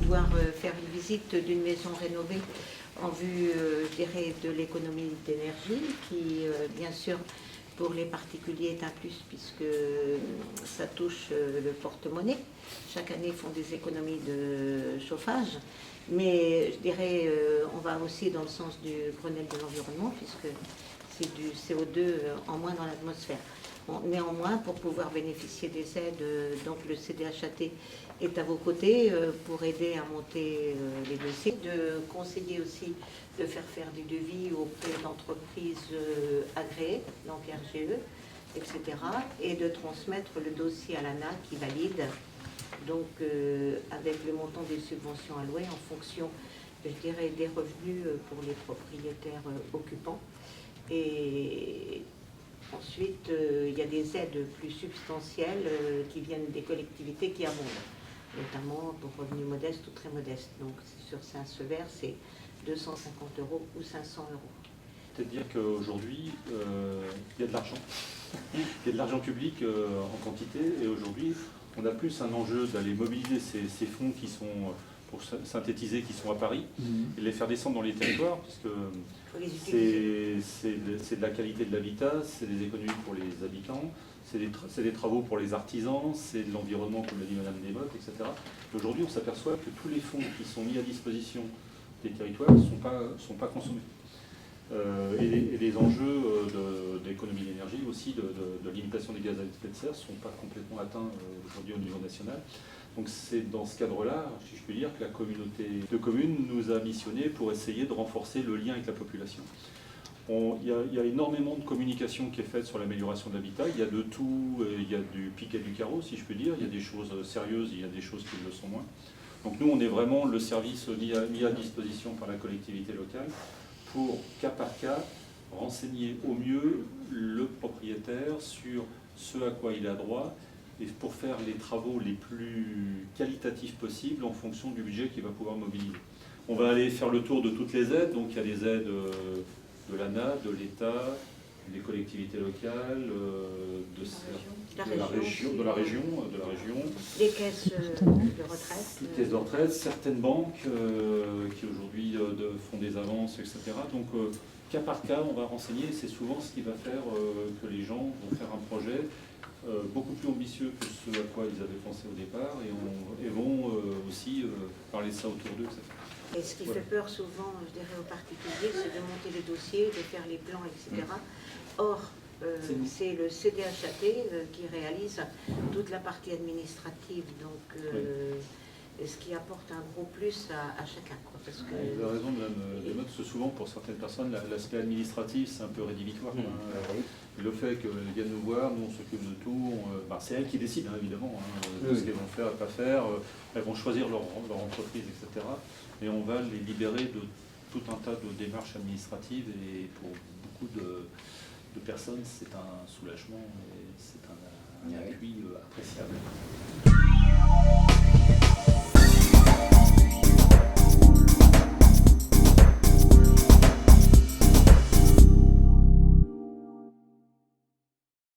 pouvoir faire une visite d'une maison rénovée en vue, je dirais, de l'économie d'énergie, qui, bien sûr, pour les particuliers est un plus puisque ça touche le porte-monnaie. Chaque année, ils font des économies de chauffage. Mais je dirais, on va aussi dans le sens du Grenelle de l'environnement puisque c'est du CO2 en moins dans l'atmosphère. Bon, néanmoins, pour pouvoir bénéficier des aides, donc le CDHAT est à vos côtés pour aider à monter les dossiers, de conseiller aussi de faire des devis auprès d'entreprises agréées, donc RGE, etc. et de transmettre le dossier à l'ANA qui valide, donc avec le montant des subventions allouées en fonction, je dirais, des revenus pour les propriétaires occupants. Et ensuite, il y a des aides plus substantielles qui viennent des collectivités qui abondent, notamment pour revenus modestes ou très modestes. Donc sur Saint-Sever, c'est 250 € ou 500 €. C'est-à-dire qu'aujourd'hui, il y a de l'argent. Il y a de l'argent public en quantité, et aujourd'hui, on a plus un enjeu d'aller mobiliser ces fonds qui sont, pour synthétiser, qui sont à Paris, et les faire descendre dans les territoires, puisque c'est de la qualité de l'habitat, c'est des économies pour les habitants, c'est des travaux pour les artisans, c'est de l'environnement, comme l'a dit Madame Desmottes, etc. Aujourd'hui, on s'aperçoit que tous les fonds qui sont mis à disposition des territoires ne sont pas consommés. Et les enjeux d'économie d'énergie, aussi de limitation des gaz à effet de serre, ne sont pas complètement atteints aujourd'hui au niveau national. Donc c'est dans ce cadre-là, si je puis dire, que la communauté de communes nous a missionnés pour essayer de renforcer le lien avec la population. Il y a énormément de communication qui est faite sur l'amélioration de l'habitat. Il y a de tout, il y a du pic et du carreau, si je puis dire. Il y a des choses sérieuses, il y a des choses qui le sont moins. Donc nous, on est vraiment le service mis à disposition par la collectivité locale pour, cas par cas, renseigner au mieux le propriétaire sur ce à quoi il a droit et pour faire les travaux les plus qualitatifs possibles en fonction du budget qu'il va pouvoir mobiliser. On va aller faire le tour de toutes les aides, donc il y a des aides de l'ANA, de l'État, des collectivités locales, de la région, les caisses de retraite. Les caisses de retraite, certaines banques qui aujourd'hui font des avances, etc. Donc cas par cas, on va renseigner, et c'est souvent ce qui va faire que les gens vont faire un projet beaucoup plus ambitieux que ce à quoi ils avaient pensé au départ, et vont aussi parler de ça autour d'eux, etc. Et ce qui fait peur souvent, je dirais, aux particuliers, c'est de monter les dossiers, de faire les plans, etc. Or, c'est le CDHAT qui réalise toute la partie administrative, donc ce qui apporte un gros plus à chacun. Quoi, parce que vous avez raison, Mme Desmottes, parce que souvent, pour certaines personnes, l'aspect administratif, c'est un peu rédhibitoire. Le fait qu'elles viennent nous voir, nous on s'occupe de tout, c'est elles qui décident, évidemment, de ce qu'elles vont faire et pas faire. Elles vont choisir leur entreprise, etc. Et on va les libérer de tout un tas de démarches administratives, et pour beaucoup de personnes, c'est un soulagement et c'est un appui appréciable.